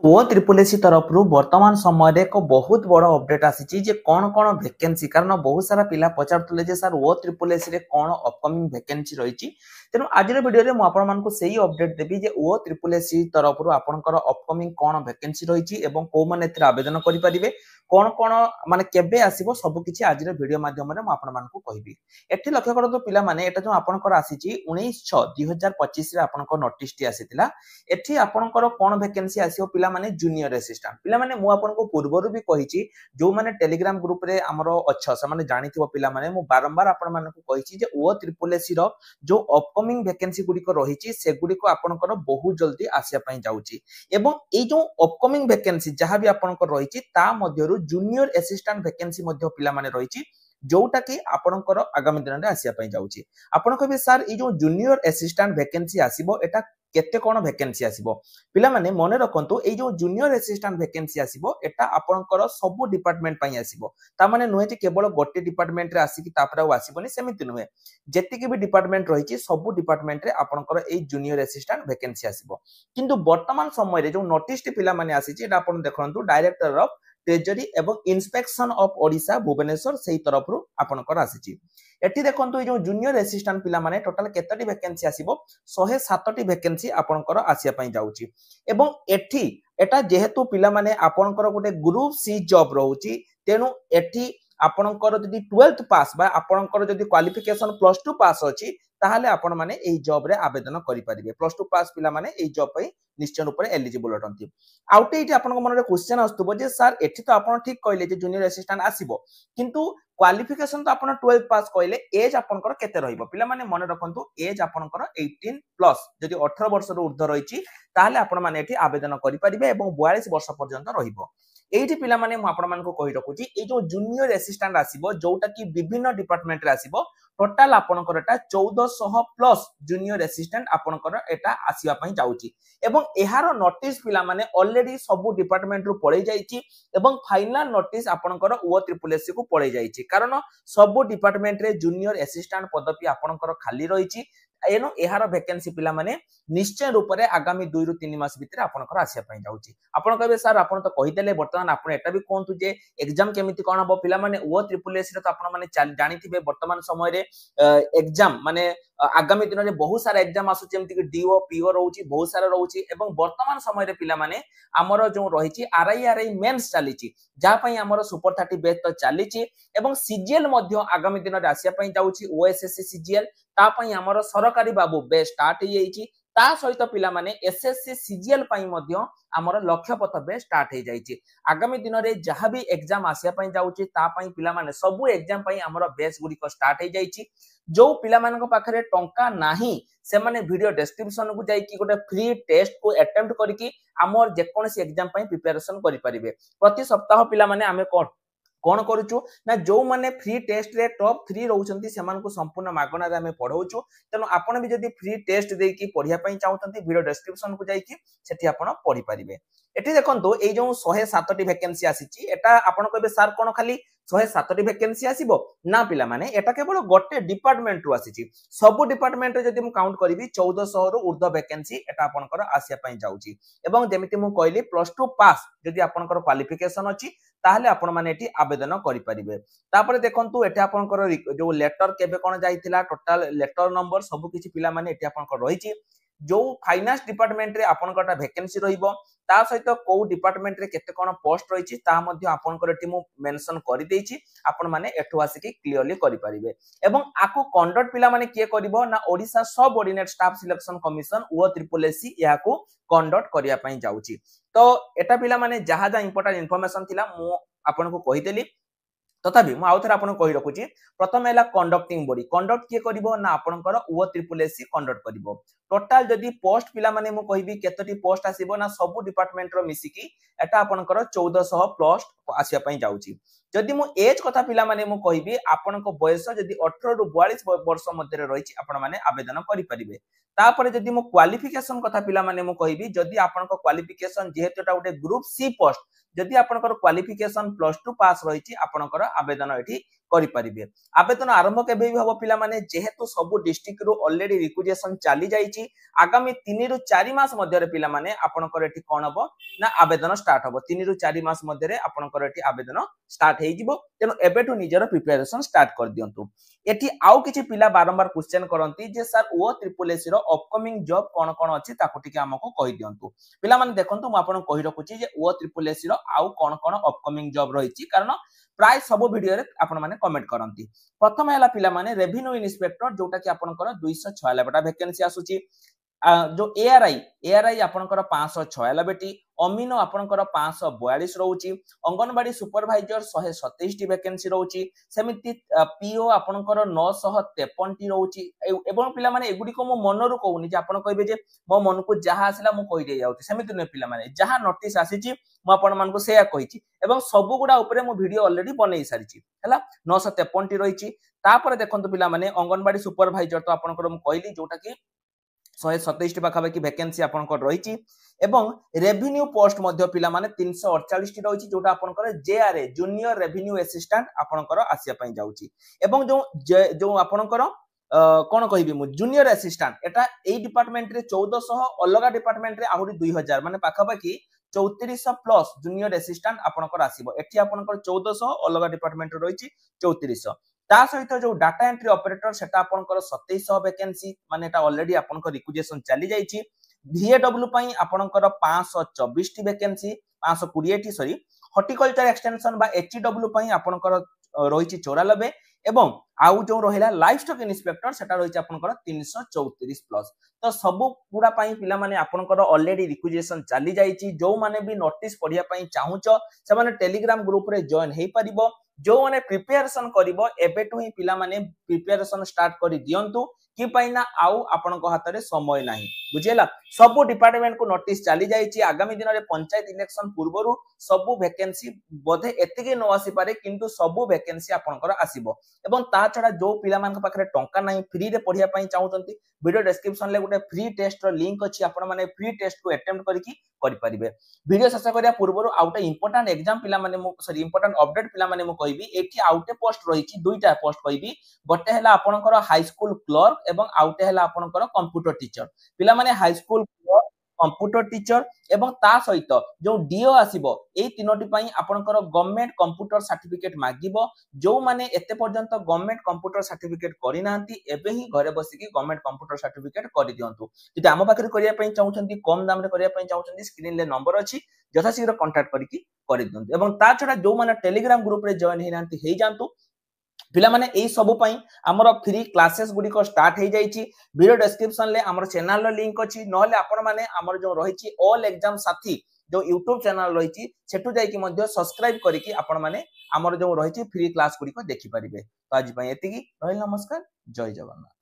ओ triple AC तरफ वर्तमान समय एक बहुत बड़ अपडेट आसी जे कौन कौन वैकेंसी कारण बहुत सारा पिला पचारुले जे सर ओ ट्रिपल एसी रे कौन अपकमिंग वैकेंसी रही तेणु आज वीडियो में आपको सही अपडेट देवी जे ओ ट्रिपल एसी तरफ आपंकर अपकमिंग कौन वैकेंसी रही कौ मैंने आवेदन करेंगे कौन कौन माने केबे आसीबो सब किछि आज वीडियो माध्यम रे आपण मानकु कहबी एठी लक्ष्य करतो पिला माने एटा जो आपनकर आसीची 19/6/2025 रे आपनकर नोटिस टी आसीतिला एठी आपनकर कोन वैकेंसी आसीओ पिला माने जूनियर असिस्टेंट पिला माने मु आपनको पूर्वरु भी कहिची जो माने टेलीग्राम ग्रुप रे हमरो अच्छा से माने जानिथिबो पिला माने मु बारंबार आपण मानकु कहिची जे ओ ट्रिपल एसी रो जो अपकमिंग वैकेंसी गुडी को रहिची से गुडी को आपनकर बहुत जल्दी आसिया पई जाउची एवं ए जो अपकमिंग वैकेंसी जहां भी आपनकर रहिची ता मध्यरु जूनियर असिस्टेंट वैकेंसी मध्य पिला माने रहिची जोटा कि आपनकर आगामी दिन में आसिया पई जाउची आपण कहबे सर ए जो जूनियर असिस्टेंट वैकेंसी आसीबो एटा केते कोन वैकेंसी आसीबो पिला माने मने रखंतु ए जो जूनियर असिस्टेंट वैकेंसी आसीबो एटा आपनकर सब डिपार्टमेंट पई आसीबो ता माने नुहे जे केवल गोटे डिपार्टमेंट रे आसी कि तापर आसीबोनी सेमिति नुहे जेतिकि भी डिपार्टमेंट रहिची सब डिपार्टमेंट रे आपनकर ए जूनियर असिस्टेंट वैकेंसी आसीबो किंतु वर्तमान समय रे जो नोटिस टी पिला माने आसीची एटा आपण देखंतु डायरेक्टर ऑफ ट्रेजरी एवं इंस्पेक्शन ऑफ ओडिशा भुवनेश्वर से तरफ आपनकर आसीची एठी देखंतु ए जो जूनियर असिस्टेंट पिला माने टोटल केतटी वैकेंसी आसीबो 107टी वैकेंसी आपनकर आसिया पई जाउची एवं एठी एटा जेहेतु पिला माने आपनकर गोटे ग्रुप सी जॉब रहउची तेनु एठी आपनकर जदी 12th पास बा आपनकर जदी क्वालिफिकेशन +2 पास अछि ताहाले आपण माने एही जॉब रे आवेदन करि परिबे +2 पास पिला माने एही जॉब पई निश्चय रूप से एलिजिबल अटंती आउटे एठी आपन मन रे क्वेश्चन आस्तबो जे सर एठी तो आपण ठीक कहले जे जूनियर असिस्टेंट आसीबो किंतु क्वालिफिकेशन तो आपण 12th पास कहले एज आपनकर केते रहइबो पिला माने मन रखंतु एज आपनकर 18 प्लस जदी 18 वर्ष रो ऊर्ध्व रहिची ताहाले आपण माने एठी आवेदन करि परिबे एवं 42 वर्ष पर्यंत रहिबो एठी पिला माने म आपण मानको कहि रखुची ए जो जूनियर असिस्टेंट आसीबो जोटा कि विभिन्न डिपार्टमेंट रे आसीबो टोटल आपनकर एटा 1400 प्लस जूनियर असिस्टेंट आपनकर एटा आसीबा पई जाउची एवं एहारो नोटिस पिला माने ऑलरेडी सब डिपार्टमेंट रु पळै जाईची एवं फाइनल नोटिस आपनकर ओ ट्रिपल एस को पळै जाईची कारण सब डिपार्टमेंट रे जूनियर असिस्टेंट पदवी आपनकर खाली रहिची एनो एहार वैकेंसी पिला माने निश्चय रूप से आगामी 2 रु 3 मास भितर आपनकर आसिया पई जाउची आपण कहबे सर आपण तो कहि देले वर्तमान आपण एटा भी कोंतु जे एग्जाम केमिति कोन हबो पिला माने ओ ट्रिपल एस रे तो आपण माने जानिथिबे वर्तमान समय रे एग्जाम माने आगामी दिन में बहुत सारा एग्जाम आसु जेमति कि डीओ पीओ रहउची बहुत सारा रहउची एवं वर्तमान समय रे पिला माने हमर जो रहिची आरआई मेंस चलीची जा पई हमर सुपर 30 बैच तो चलीची एवं सीजीएल मध्य आगामी दिन में आसिया पई जाउची ओएसएससी सीजीएल ता पई हमर सरकारी बाबू बैच स्टार्ट हो जाइची ता सहित पिला माने एसएससी सीजीएल पई मध्य हमर लक्ष्य पथ बे स्टार्ट हो जाइची आगामी दिन रे जहां भी एग्जाम आसिया पई जाउची ता पई पिला माने सब एग्जाम पई हमर बैच गुडी को स्टार्ट हो जाइची जो पिला मानक पाखरे टंका नाही से माने वीडियो डिस्क्रिप्शन को जाई कि गोटे फ्री टेस्ट को अटेम्प्ट करिकि हमर जे कोनसी एग्जाम पई प्रिपरेशन करि परिबे प्रति सप्ताह पिला माने हमें कोन करूछु ना जो माने फ्री टेस्ट रे टॉप 3 रहउछंती सेमान को संपूर्ण मागणा रे हमें पढौछु तनो आपण भी जदी फ्री टेस्ट देई कि पढिया पई चाहउतंती वीडियो डिस्क्रिप्शन को जाई कि सेठी आपण पढि परिबे एठी देखंतु ए जो 107 टी वैकेंसी आसीची एटा आपण कहबे सर कोन खाली 107 टी वैकेंसी आसीबो ना पिला माने एटा केवल गोटे डिपार्टमेंट रु आसीची सब डिपार्टमेंट रे जदी मु काउंट करबी 1400 रु ऊर्ध्व वैकेंसी एटा आपनकर आसिया पई जाउची एवं जेमिति मु कहली +2 पास जदी आपनकर क्वालिफिकेशन अछि ताहले आपण माने एठी आवेदन करि परिबे तापर देखंतु एठी आपनकर जो लेटर केबे कोन जाईतिला टोटल लेटर नंबर सब किछि पिला माने एठी आपनकर रहिछि जो फाइनेंस डिपार्टमेंट रे आपनकर वैकेंसी रहिबो ता सहित को डिपार्टमेंट रे केते कोन पोस्ट रहिछि ता मध्ये आपनकर एठी मु मेंशन करि देछि आपण माने एठु आसी कि क्लियरली करि परिबे एवं आकु कंडक्ट पिला माने के करिवो ना ओडिसा सब ऑर्डिनेट स्टाफ सिलेक्शन कमिशन ओ ट्रिपल एससी याकू कंडक्ट करिया पई जाउछि तो एटा पिला माने जहा जा इंपोर्टेंट इंफॉर्मेशन थिला मु आपन को कहि देली तथापि मु आउथरा आपन कहि रखुची प्रथम एला कंडक्टिंग बॉडी कंडक्ट के करिवो ना आपनकर ओ ट्रिपल एससी कंडक्ट करिवो टोटल जदी पोस्ट पिला माने मु कहिबी केतटी पोस्ट आसीबो ना सब डिपार्टमेंट रो मिसिकी एटा आपनकर 1400 प्लस आसिया पई जाउची जदी मु एज कथा पिला माने मु कहिबी आपनको बयस जदी 18 रु 42 वर्ष मध्ये रहिछि आपण माने आवेदन करि परिबे तापर जदी मु क्वालिफिकेशन कथा पिला माने मु कहिबी जदी आपनको क्वालिफिकेशन जेहेतु एटा उटे ग्रुप सी पोस्ट जदी आपनकर क्वालिफिकेशन +2 पास रहिछि आपनकर आवेदन एठी करि परिबे। आवेदन आरंभ केबे भी हबो पिला माने जेहेतु सब डिस्ट्रिक्ट रो ऑलरेडी रिक्वेजिएशन चली जाईची आगामी 3 रु 4 मास मध्य रे पिला माने आपनकर एठी कोन हबो ना आवेदन स्टार्ट हबो 3 रु 4 मास मध्य रे आपनकर एठी आवेदन स्टार्ट हेइ जिवो तेनो एबेटु निजर प्रिपरेशन स्टार्ट कर दियंतु। एठी आउ किछि पिला बारंबार क्वेश्चन करंती जे सर ओ ट्रिपल एसी रो अपकमिंग जॉब कोन कोन अछि ताको टिके हमको कहि दियंतु। पिला माने देखंतु म आपन कहि रखुछि जे ओ ट्रिपल एसी रो आउ कोन कोन अपकमिंग जॉब रहिछि कारण प्राय सब वीडियो रे आपण माने कमेंट करंती। प्रथम हैला पिला माने रेवेन्यू इन्स्पेक्टर जोटा कि आपनकर 296 टा वैकेंसी आसुछि जो एआरआई आपनकर 596 अमीनो आपनकर 542 रहउची अंगनवाड़ी सुपरवाइजर 127 टी वैकेंसी रहउची सेमिति पीओ आपनकर 953 टी रहउची एवं पिला माने एगुडी को मो मनरु कहउनी जे आपन कहबे जे मो मन को जहा आसिला मो कहि दे जाउती सेमिति न पिला माने जहा नोटिस आसीची मो आपन मान को सेया कहिची एवं सब गुडा ऊपर मो वीडियो ऑलरेडी बनै सारिची हला 953 टी रहिची तापर देखंतु पिला माने अंगनवाड़ी सुपरवाइजर तो आपनकर मो कहली जोटा कि 127 पाखापाखि वैकेंसी आपनकर रहिची एवं रेवेन्यू पोस्ट मध्य पिला माने 348 टी रहिची जोटा आपनकर जेआरए जूनियर रेवेन्यू असिस्टेंट आपनकर आसिया पई जाउची एवं जो आपनकर कोन कहिबी मु जूनियर असिस्टेंट एटा एई डिपार्टमेंट रे 1400 अलगा डिपार्टमेंट रे आहुरी 2000 माने पाखापाखि 3400 प्लस जूनियर असिस्टेंट आपनकर आसीबो एठी आपनकर 1400 अलगा डिपार्टमेंट रे रहिची 3400 ता सहित जो डाटा एंट्री ऑपरेटर सेटा आपनकर 2700 वैकेंसी माने एटा ऑलरेडी आपनकर रिक्वेजिएशन चली जाईची VAW पई आपनकर 524 T vacancy 520 T sorry horticulture extension बा HW पई आपनकर रहिची 94 एवं आउ जो रहिला लाइफ स्टॉक इंस्पेक्टर सेटा रहिची आपनकर 334 प्लस तो सब पूरा पई पिला माने आपनकर ऑलरेडी रिक्वेजिएशन चली जाईची जो माने भी नोटिस पढिया पई चाहुचो से माने टेलीग्राम ग्रुप रे जॉइन हेई परिबो जो माने प्रिपरेशन करिवो एबेटु ही पिला माने प्रिपरेशन स्टार्ट करि दियंतु कि पाइना आउ आपन को हाथ रे समय नाही बुझेला सब डिपार्टमेंट को नोटिस चली जाईची आगामी दिन रे पंचायत इलेक्शन पूर्वरु सब वैकेंसी बोधे एतिके न आसी पारे किंतु सब वैकेंसी आपनकर आसीबो एवं ता छडा जो पिला मान पाखरे टंका नाही फ्री रे पढिया पई चाहुचंती वीडियो डिस्क्रिप्शन ले गुटे फ्री टेस्ट रो लिंक अछि आपन माने फ्री टेस्ट को अटेम्प्ट करिकि करि परिबे वीडियो शेष करिया पूर्वरु आउटे इंपोर्टेंट एग्जाम पिला माने मु सॉरी इंपोर्टेंट अपडेट पिला माने मु कहबी एठी आउटे पोस्ट रहिछि दुईटा पोस्ट कहबी गोटे हला आपनकर हाई स्कूल क्लर्क एवं आउटे हला आपनकर कंप्यूटर टीचर पिला माने high school clerk computer teacher एवं ता सहित जो डीओ आसीबो ए तीनोटी पई आपनकर गवर्नमेंट कंप्यूटर सर्टिफिकेट मागिबो जो माने एते पर्यंत गवर्नमेंट कंप्यूटर सर्टिफिकेट करि नांती एबे ही घरे बसी कि गवर्नमेंट कंप्यूटर सर्टिफिकेट करि दियंतु जदि हम पाखरे करिया पई चाहुचंती कम दाम रे करिया पई चाहुचंती स्क्रीन ले नंबर अछि यथा शीघ्र कांटेक्ट करिकि करि दियंतु एवं ता छडा जो माने टेलीग्राम ग्रुप रे जॉइन हे नांती हेइ जानतु पिला माने एई सबु पई हमर फ्री क्लासेस गुडी को स्टार्ट हे जाईची वीडियो डिस्क्रिप्शन ले हमर चैनल रो लिंक अछि नहले आपण माने हमर जो रहिची ऑल एग्जाम साथी जो YouTube चैनल रहिची सेटु जाई कि मध्ये सब्सक्राइब करिकि आपण माने हमर जो रहिची फ्री क्लास गुडी को देखि परिबे तो आज पई एतिकी रहल नमस्कार जय जगन्नाथ।